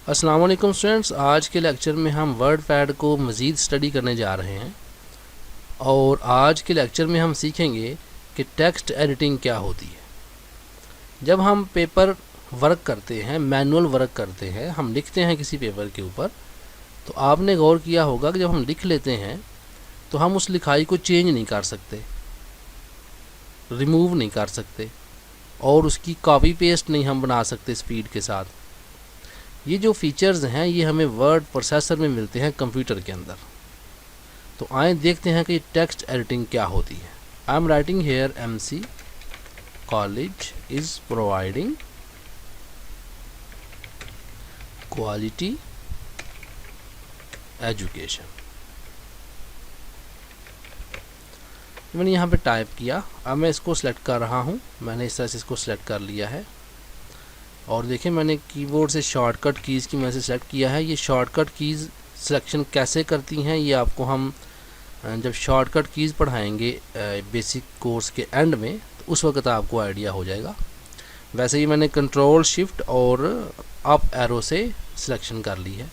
अस्सलाम वालेकुम स्टूडेंट्स, आज के लेक्चर में हम वर्ड पैड को मज़ीद स्टडी करने जा रहे हैं और आज के लेक्चर में हम सीखेंगे कि टेक्स्ट एडिटिंग क्या होती है। जब हम पेपर वर्क करते हैं, मैनुअल वर्क करते हैं, हम लिखते हैं किसी पेपर के ऊपर, तो आपने गौर किया होगा कि जब हम लिख लेते हैं तो हम उस लिखाई को चेंज नहीं कर सकते, रिमूव नहीं कर सकते और उसकी कॉपी पेस्ट नहीं हम बना सकते स्पीड के साथ। ये जो फीचर्स हैं ये हमें वर्ड प्रोसेसर में मिलते हैं कंप्यूटर के अंदर। तो आए देखते हैं कि टेक्स्ट एडिटिंग क्या होती है। I am writing here MC college is providing quality education. मैंने यहाँ पे टाइप किया, अब मैं इसको सिलेक्ट कर रहा हूँ। मैंने इस तरह से इसको सिलेक्ट कर लिया है और देखिए मैंने कीबोर्ड से शॉर्टकट कीज़ की मदद से सेलेक्ट किया है। ये शॉर्टकट कीज़ सिलेक्शन कैसे करती हैं ये आपको हम जब शॉर्टकट कीज़ पढ़ाएंगे बेसिक कोर्स के एंड में, तो उस वक्त आपको आइडिया हो जाएगा। वैसे ही मैंने कंट्रोल शिफ्ट और अप एरो से सिलेक्शन कर ली है।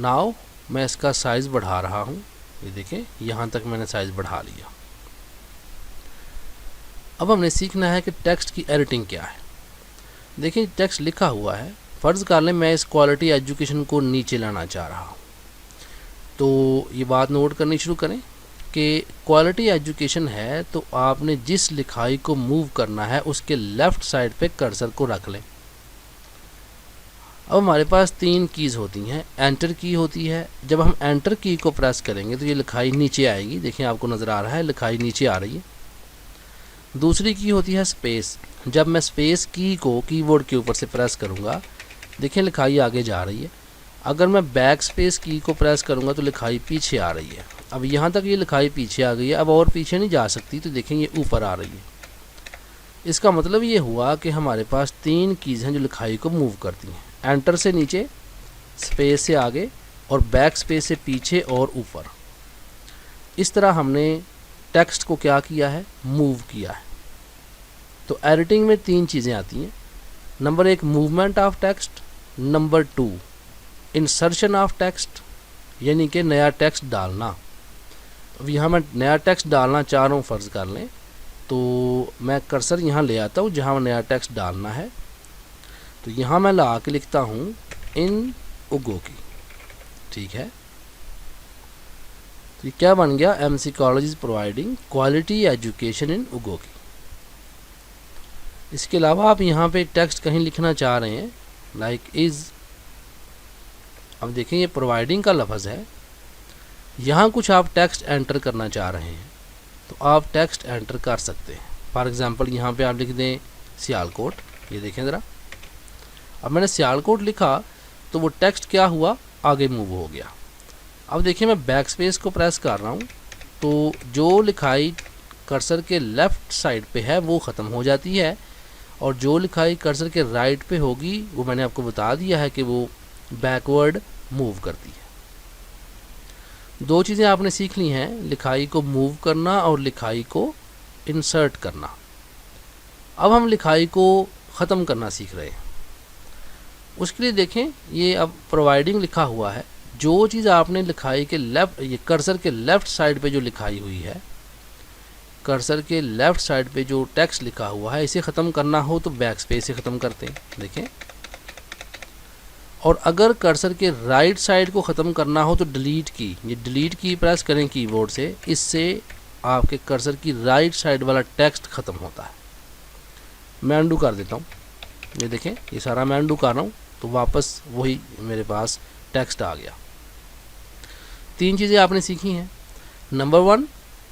नाउ मैं इसका साइज़ बढ़ा रहा हूँ। ये देखें यहाँ तक मैंने साइज़ बढ़ा लिया। अब हमने सीखना है कि टेक्स्ट की एडिटिंग क्या है। देखिए टेक्स्ट लिखा हुआ है, फ़र्ज़ कर लें मैं इस क्वालिटी एजुकेशन को नीचे लाना चाह रहा हूँ, तो ये बात नोट करनी शुरू करें कि क्वालिटी एजुकेशन है तो आपने जिस लिखाई को मूव करना है उसके लेफ़्ट साइड पे कर्सर को रख लें। अब हमारे पास तीन कीज़ होती हैं। एंटर की होती है, जब हम एंटर की को प्रेस करेंगे तो ये लिखाई नीचे आएगी। देखिए आपको नज़र आ रहा है लिखाई नीचे आ रही है। दूसरी की होती है स्पेस, जब मैं स्पेस की को कीबोर्ड के ऊपर से प्रेस करूँगा, देखिए लिखाई आगे जा रही है। अगर मैं बैक स्पेस की को प्रेस करूँगा तो लिखाई पीछे आ रही है। अब यहाँ तक ये लिखाई पीछे आ गई है, अब और पीछे नहीं जा सकती, तो देखें ये ऊपर आ रही है। इसका मतलब ये हुआ कि हमारे पास तीन कीज़ हैं जो लिखाई को मूव करती हैं। एंटर से नीचे, स्पेस से आगे और बैक स्पेस से पीछे और ऊपर। इस तरह हमने टेक्स्ट को क्या किया है, मूव किया है। तो एडिटिंग में तीन चीज़ें आती हैं। Number 1 movement of text, number 2 insertion of text यानी कि नया टेक्स्ट डालना। अब यहाँ मैं नया टेक्स्ट डालना चाह रहा हूँ, फ़र्ज़ कर लें, तो मैं कर्सर यहाँ ले आता हूँ जहाँ नया टेक्स्ट डालना है। तो यहाँ मैं ला के लिखता हूँ इन उगोकी, ठीक है। तो ये क्या बन गया, MC college is providing quality education in उगोकी। इसके अलावा आप यहाँ पे टेक्स्ट कहीं लिखना चाह रहे हैं लाइक इज़, अब देखें ये प्रोवाइडिंग का लफ्ज़ है। यहाँ कुछ आप टेक्स्ट एंटर करना चाह रहे हैं तो आप टेक्स्ट एंटर कर सकते हैं। फॉर एग्ज़ाम्पल यहाँ पे आप लिख दें सियालकोट। ये देखें ज़रा, अब मैंने सियालकोट लिखा तो वो टेक्स्ट क्या हुआ, आगे मूव हो गया। अब देखिए मैं बैक स्पेस को प्रेस कर रहा हूँ तो जो लिखाई कर्सर के लेफ़्ट साइड पे है वो ख़त्म हो जाती है और जो लिखाई कर्सर के राइट पे होगी वो मैंने आपको बता दिया है कि वो बैकवर्ड मूव करती है। दो चीज़ें आपने सीख ली हैं, लिखाई को मूव करना और लिखाई को इंसर्ट करना। अब हम लिखाई को ख़त्म करना सीख रहे हैं। उसके लिए देखें ये अब प्रोवाइडिंग लिखा हुआ है। जो चीज़ आपने लिखाई के लेफ़्ट, ये कर्सर के लेफ़्ट साइड पे जो लिखाई हुई है, कर्सर के लेफ़्ट साइड पे जो टेक्स्ट लिखा हुआ है, इसे ख़त्म करना हो तो बैक स्पेस से ख़त्म करते हैं, देखें। और अगर कर्सर के राइट साइड को ख़त्म करना हो तो डिलीट की, ये डिलीट की प्रेस करें कीबोर्ड से, इससे आपके कर्सर की राइट साइड वाला टेक्स्ट ख़त्म होता है। मैं अंडू कर देता हूँ, ये देखें ये सारा मैं अंडू कर रहा हूँ तो वापस वही मेरे पास टेक्स्ट आ गया। तीन चीज़ें आपने सीखी हैं। नंबर 1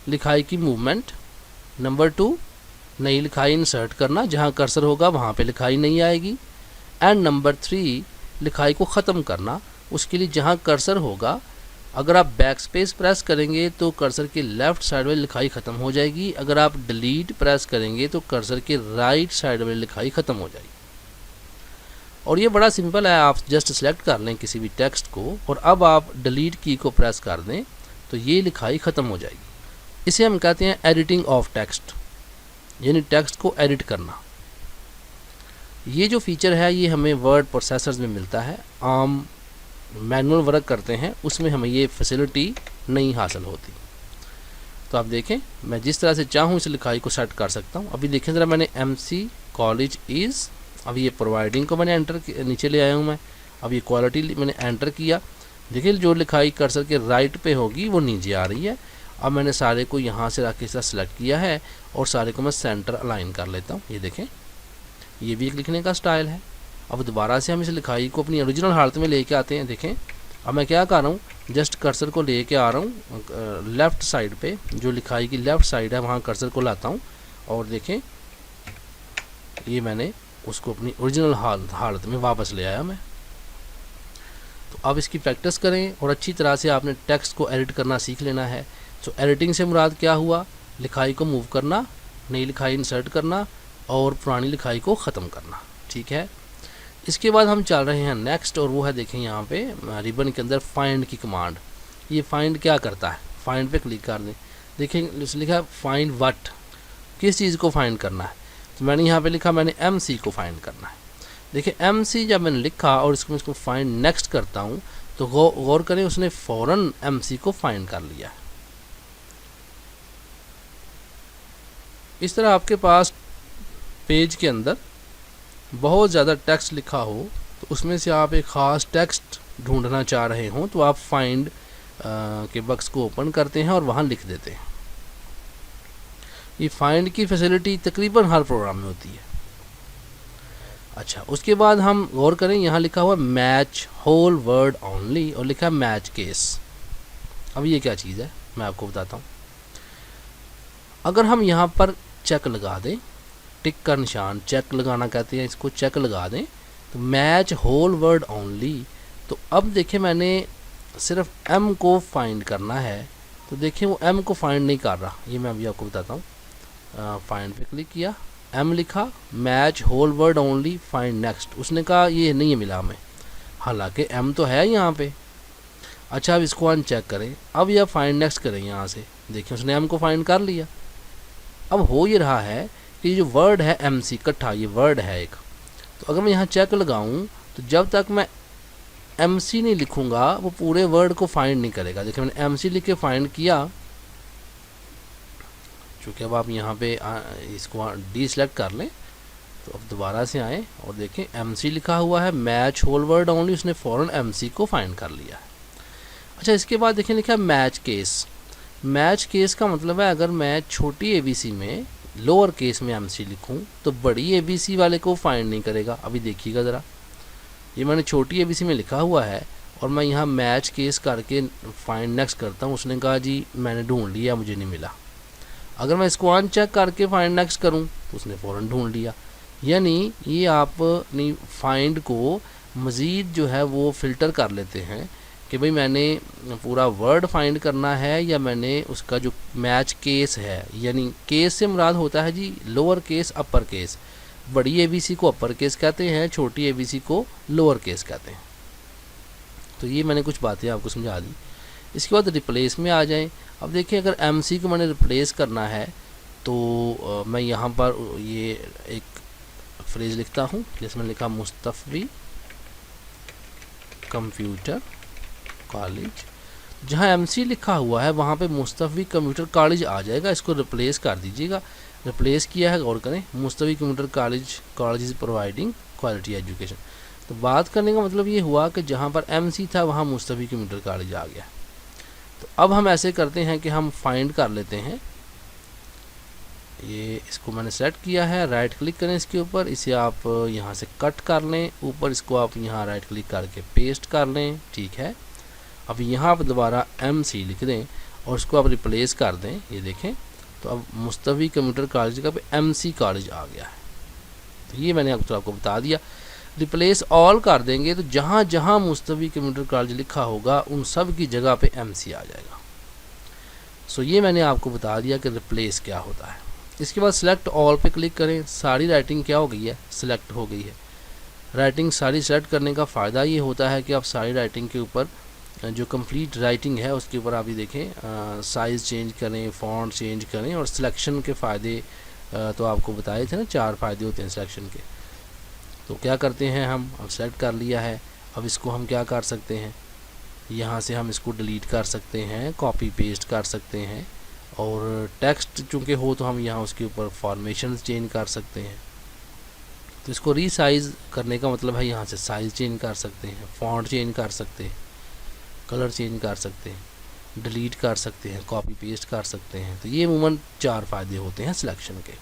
लिखाई की मूवमेंट, नंबर 2 नई लिखाई इंसर्ट करना, जहाँ कर्सर होगा वहाँ पे लिखाई नहीं आएगी, एंड नंबर 3 लिखाई को ख़त्म करना। उसके लिए जहाँ कर्सर होगा, अगर आप बैक स्पेस प्रेस करेंगे तो कर्सर के लेफ़्ट साइड वाली लिखाई ख़त्म हो जाएगी, अगर आप डिलीट प्रेस करेंगे तो कर्सर के राइट साइड वाली लिखाई ख़त्म हो जाएगी। और ये बड़ा सिंपल है, आप जस्ट सेलेक्ट कर लें किसी भी टेक्स्ट को और अब आप डिलीट की को प्रेस कर दें तो ये लिखाई ख़त्म हो जाएगी। इसे हम कहते हैं एडिटिंग ऑफ टेक्स्ट, यानी टेक्स्ट को एडिट करना। ये जो फीचर है ये हमें वर्ड प्रोसेसर्स में मिलता है, आम मैनुअल वर्क करते हैं उसमें हमें ये फैसिलिटी नहीं हासिल होती। तो आप देखें मैं जिस तरह से चाहूँ इस लिखाई को सेट कर सकता हूँ। अभी देखें ज़रा, मैंने MC कॉलेज इज़, अब ये प्रोवाइडिंग को मैंने एंटर नीचे ले आया हूँ मैं। अब ये क्वालिटी मैंने एंटर किया, देखिए जो लिखाई कर्सर के राइट पे होगी वो नीचे आ रही है। अब मैंने सारे को यहाँ से रख के इस तरह सेलेक्ट किया है और सारे को मैं सेंटर अलाइन कर लेता हूँ। ये देखें ये भी एक लिखने का स्टाइल है। अब दोबारा से हम इस लिखाई को अपनी ओरिजिनल हालत में लेके आते हैं। देखें अब मैं क्या कर रहा हूँ, जस्ट कर्सर को लेके आ रहा हूँ लेफ़्ट साइड पे, जो लिखाई की लेफ़्ट साइड है वहाँ कर्सर को लाता हूँ और देखें ये मैंने उसको अपनी ओरिजिनल हालत में वापस ले आया मैं। तो अब इसकी प्रैक्टिस करें और अच्छी तरह से आपने टेक्स्ट को एडिट करना सीख लेना है। तो एडिटिंग से मुराद क्या हुआ, लिखाई को मूव करना, नई लिखाई इंसर्ट करना और पुरानी लिखाई को ख़त्म करना, ठीक है। इसके बाद हम चल रहे हैं नेक्स्ट, और वो है देखें यहाँ पे रिबन के अंदर फाइंड की कमांड। ये फाइंड क्या करता है, फाइंड पे क्लिक कर दें। देखें लिखा है फाइंड व्हाट, किस चीज़ को फाइंड करना है। तो मैंने यहाँ पे लिखा मैंने MC को फाइंड करना है। देखिए MC जब मैंने लिखा और इसको फाइंड नेक्स्ट करता हूँ तो गौर करें उसने फ़ौरन MC को फाइंड कर लिया। इस तरह आपके पास पेज के अंदर बहुत ज़्यादा टेक्स्ट लिखा हो तो उसमें से आप एक ख़ास टेक्स्ट ढूंढना चाह रहे हों तो आप फाइंड के बक्स को ओपन करते हैं और वहाँ लिख देते हैं। ये फाइंड की फैसिलिटी तकरीबन हर प्रोग्राम में होती है। अच्छा, उसके बाद हम गौर करें यहाँ लिखा हुआ मैच होल वर्ड ओनली और लिखा है मैच केस। अब ये क्या चीज़ है मैं आपको बताता हूँ। अगर हम यहाँ पर चेक लगा दें, टिक का निशान, चेक लगाना कहते हैं इसको, चेक लगा दें तो मैच होल वर्ड ओनली। तो अब देखें मैंने सिर्फ M को फाइंड करना है तो देखें वो M को फाइंड नहीं कर रहा। ये मैं अभी आपको बताता हूँ। फाइंड पे क्लिक किया, M लिखा, match whole word only, find next. उसने कहा ये नहीं मिला हमें, हालांकि M तो है यहाँ पे। अच्छा अब इसको अनचेक करें, अब यह फाइंड नेक्स्ट करें यहाँ से, देखिए उसने M को फाइंड कर लिया। अब हो ये रहा है कि जो वर्ड है MC इकट्ठा, ये वर्ड है एक, तो अगर मैं यहाँ चेक लगाऊं तो जब तक मैं MC नहीं लिखूंगा वो पूरे वर्ड को फाइंड नहीं करेगा। देखिए मैंने MC लिख के फाइंड किया, चूँकि अब आप यहाँ पे इसको डीसेलेक्ट कर लें तो अब दोबारा से आएँ और देखें MC लिखा हुआ है, मैच होल वर्ड ओनली, उसने फ़ौरन MC को फाइंड कर लिया है। अच्छा इसके बाद देखें लिखा है मैच केस। मैच केस का मतलब है अगर मैं छोटी ABC में लोअर केस में MC लिखूं तो बड़ी ABC वाले को फाइंड नहीं करेगा। अभी देखिएगा ज़रा, ये मैंने छोटी ABC में लिखा हुआ है और मैं यहाँ मैच केस करके फाइंड नेक्स्ट करता हूँ, उसने कहा जी मैंने ढूंढ लिया, मुझे नहीं मिला। अगर मैं इसको अनचेक करके फाइंड नेक्स्ट करूँ तो उसने फ़ौरन ढूंढ लिया। यानी ये आप अपनी फाइंड को मज़ीद जो है वो फ़िल्टर कर लेते हैं कि भाई मैंने पूरा वर्ड फाइंड करना है या मैंने उसका जो मैच केस है, यानी केस से मुराद होता है जी लोअर केस अपर केस। बड़ी ABC को अपर केस कहते हैं, छोटी ABC को लोअर केस कहते हैं। तो ये मैंने कुछ बातें आपको समझा दी। इसके बाद रिप्लेस में आ जाएं। अब देखिए अगर MC को मैंने रिप्लेस करना है तो मैं यहाँ पर ये एक फ्रेज़ लिखता हूँ जिसमें लिखा मुस्तफ़ी कंप्यूटर कॉलेज। जहाँ MC लिखा हुआ है वहाँ पे मुस्तफ़ी कंप्यूटर कॉलेज आ जाएगा, इसको रिप्लेस कर दीजिएगा। रिप्लेस किया है, गौर करें, Mustafi computer college is providing quality education. तो बात करने का मतलब ये हुआ कि जहाँ पर MC था वहाँ मुस्तफ़ी कंप्यूटर कॉलेज आ गया। तो अब हम ऐसे करते हैं कि हम फाइंड कर लेते हैं, ये इसको मैंने सेट किया है, राइट क्लिक करें इसके ऊपर, इसे आप यहाँ से कट कर लें, ऊपर इसको आप यहाँ राइट क्लिक करके पेस्ट कर लें, ठीक है। अब यहाँ पर दोबारा MC लिख दें और इसको आप रिप्लेस कर दें, ये देखें तो अब मुस्तफ़ी कंप्यूटर कॉलेज का पे MC कॉलेज आ गया है। तो ये मैंने आपको बता दिया। रिप्लेस ऑल कर देंगे तो जहाँ जहाँ मुस्तफ़ी कंप्यूटर कॉलेज लिखा होगा उन सब की जगह पे MC आ जाएगा। सो ये मैंने आपको बता दिया कि रिप्लेस क्या होता है। इसके बाद सिलेक्ट ऑल पे क्लिक करें, सारी राइटिंग क्या हो गई है, सिलेक्ट हो गई है। राइटिंग सारी सेलेक्ट करने का फ़ायदा ये होता है कि आप सारी राइटिंग के ऊपर जो कंप्लीट राइटिंग है उसके ऊपर आप ये देखें साइज़ चेंज करें, फ़ॉन्ट चेंज करें, और सिलेक्शन के फ़ायदे तो आपको बताए थे ना, 4 फ़ायदे होते हैं सिलेक्शन के। तो क्या करते हैं हम, अब सेलेक्ट कर लिया है। अब इसको हम क्या कर सकते हैं, यहाँ से हम इसको डिलीट कर सकते हैं, कॉपी पेस्ट कर सकते हैं, और टेक्स्ट चूँकि हो तो हम यहाँ उसके ऊपर फॉर्मेशन चेंज कर सकते हैं। तो इसको रीसाइज करने का मतलब है यहाँ से साइज़ चेंज कर सकते हैं, फॉन्ट चेंज कर सकते हैं, कलर चेंज कर सकते हैं, डिलीट कर सकते हैं, कॉपी पेस्ट कर सकते हैं। तो ये अमूमन 4 फ़ायदे होते हैं सिलेक्शन के।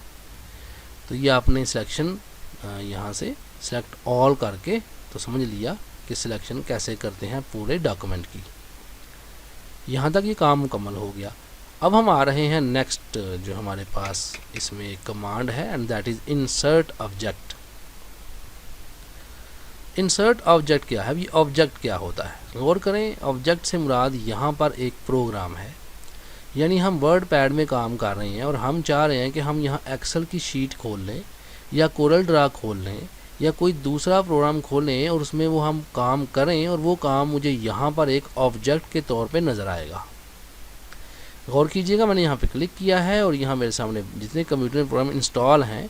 तो ये आपने सिलेक्शन यहाँ से सेलेक्ट ऑल करके तो समझ लिया कि सिलेक्शन कैसे करते हैं पूरे डॉक्यूमेंट की। यहाँ तक ये काम मुकम्मल हो गया। अब हम आ रहे हैं नेक्स्ट जो हमारे पास इसमें एक कमांड है, and that is insert object. Insert object क्या है, ये ऑब्जेक्ट क्या होता है, गौर करें। ऑब्जेक्ट से मुराद यहाँ पर एक प्रोग्राम है, यानी हम वर्ड पैड में काम कर रहे हैं और हम चाह रहे हैं कि हम यहाँ एक्सेल की शीट खोल लें या कोरल ड्रा खोल लें या कोई दूसरा प्रोग्राम खोलें और उसमें वो हम काम करें, और वो काम मुझे यहाँ पर एक ऑब्जेक्ट के तौर पे नज़र आएगा। गौर कीजिएगा, मैंने यहाँ पे क्लिक किया है और यहाँ मेरे सामने जितने कंप्यूटर में प्रोग्राम इंस्टॉल हैं,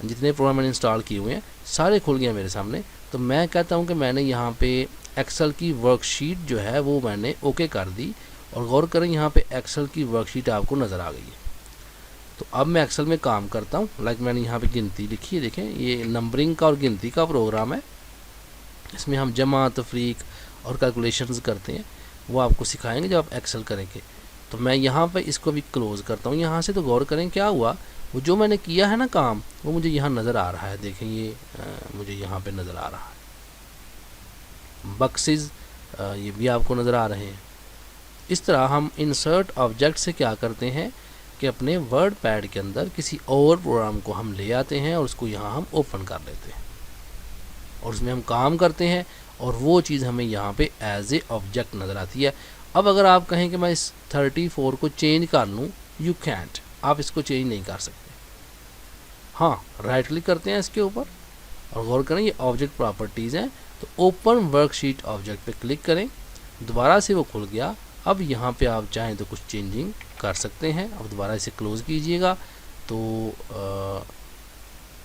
जितने प्रोग्राम मैंने इंस्टॉल किए हुए हैं, सारे खुल गए मेरे सामने। तो मैं कहता हूँ कि मैंने यहाँ पे एक्सेल की वर्कशीट जो है वो मैंने ओके कर दी, और गौर करें यहाँ पे एक्सेल की वर्कशीट आपको नज़र आ गई है। तो अब मैं एक्सेल में काम करता हूँ। लाइक मैंने यहाँ पे गिनती लिखी है, देखें ये नंबरिंग का और गिनती का प्रोग्राम है। इसमें हम जमा, तफरीक और कैलकुलेशंस करते हैं, वो आपको सिखाएंगे जब आप एक्सेल करेंगे। तो मैं यहाँ पे इसको भी क्लोज़ करता हूँ यहाँ से। तो गौर करें क्या हुआ, वो जो मैंने किया है ना काम, वो मुझे यहाँ नज़र आ रहा है। देखें ये मुझे यहाँ पे नज़र आ रहा है। बक्सेस ये भी आपको नज़र आ रहे हैं। इस तरह हम इंसर्ट ऑब्जेक्ट से क्या करते हैं कि अपने वर्ड पैड के अंदर किसी और प्रोग्राम को हम ले आते हैं और उसको यहाँ हम ओपन कर लेते हैं और उसमें हम काम करते हैं, और वो चीज़ हमें यहाँ पे एज ए ऑब्जेक्ट नज़र आती है। अब अगर आप कहें कि मैं इस 34 को चेंज कर लूँ, यू कैंट, आप इसको चेंज नहीं कर सकते। हाँ, राइट क्लिक करते हैं इसके ऊपर और गौर करें ये ऑब्जेक्ट प्रॉपर्टीज़ हैं। तो ओपन वर्कशीट ऑब्जेक्ट पे क्लिक करें, दोबारा से वो खुल गया। अब यहाँ पे आप चाहें तो कुछ चेंजिंग कर सकते हैं। अब दोबारा इसे क्लोज़ कीजिएगा। तो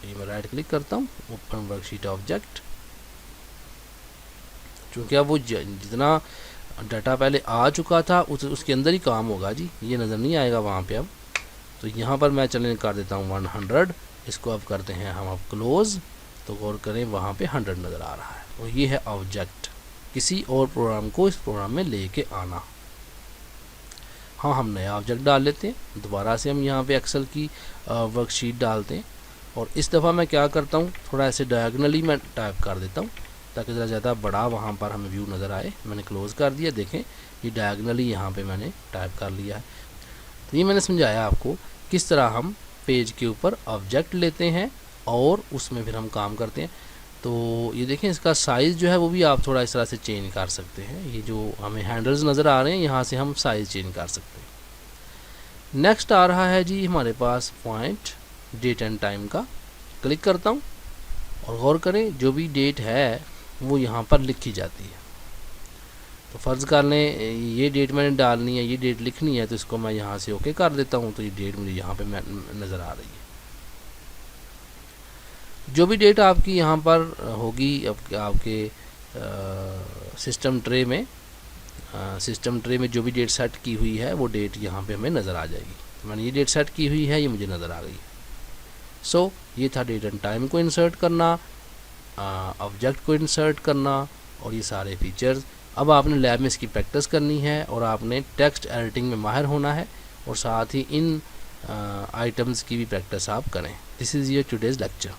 ये मैं राइट क्लिक करता हूँ, ओपन वर्कशीट ऑब्जेक्ट। चूँकि अब वो जितना डाटा पहले आ चुका था उसके अंदर ही काम होगा जी, ये नज़र नहीं आएगा वहाँ पे अब। तो यहाँ पर मैं चलें कर देता हूँ 100, इसको अब करते हैं हम अब क्लोज़। तो गौर करें वहाँ पे 100 नज़र आ रहा है। और ये है ऑब्जेक्ट, किसी और प्रोग्राम को इस प्रोग्राम में लेके आना। हाँ, हम नया ऑब्जेक्ट डाल लेते हैं। दोबारा से हम यहाँ पे एक्सेल की वर्कशीट डालते हैं, और इस दफ़ा मैं क्या करता हूँ, थोड़ा ऐसे डायगनली मैं टाइप कर देता हूँ ताकि ज़रा ज़्यादा बड़ा वहाँ पर हमें व्यू नज़र आए। मैंने क्लोज़ कर दिया, देखें ये डायगनली यहाँ पे मैंने टाइप कर लिया है। तो ये मैंने समझाया आपको किस तरह हम पेज के ऊपर ऑब्जेक्ट लेते हैं और उसमें फिर हम काम करते हैं। तो ये देखें इसका साइज़ जो है वो भी आप थोड़ा इस तरह से चेंज कर सकते हैं। ये जो हमें हैंडल्स नज़र आ रहे हैं, यहाँ से हम साइज़ चेंज कर सकते हैं। नेक्स्ट आ रहा है जी हमारे पास पॉइंट डेट एंड टाइम का। क्लिक करता हूँ और गौर करें जो भी डेट है वो यहाँ पर लिखी जाती है। तो फ़र्ज़ कर लें ये डेट मैंने डालनी है, ये डेट लिखनी है, तो इसको मैं यहाँ से ओके कर देता हूँ। तो ये डेट मुझे यहाँ पे नज़र आ रही है। जो भी डेट आपकी यहाँ पर होगी आपके सिस्टम ट्रे में, जो भी डेट सेट की हुई है वो डेट यहाँ पे हमें नज़र आ जाएगी। तो मैंने ये डेट सेट की हुई है, ये मुझे नज़र आ गई। सो ये था डेट एंड टाइम को इंसर्ट करना, ऑब्जेक्ट को इंसर्ट करना और ये सारे फीचर्स। अब आपने लैब में इसकी प्रैक्टिस करनी है और आपने टेक्स्ट एडिटिंग में माहिर होना है, और साथ ही इन आइटम्स की भी प्रैक्टिस आप करें। This is your today's lecture.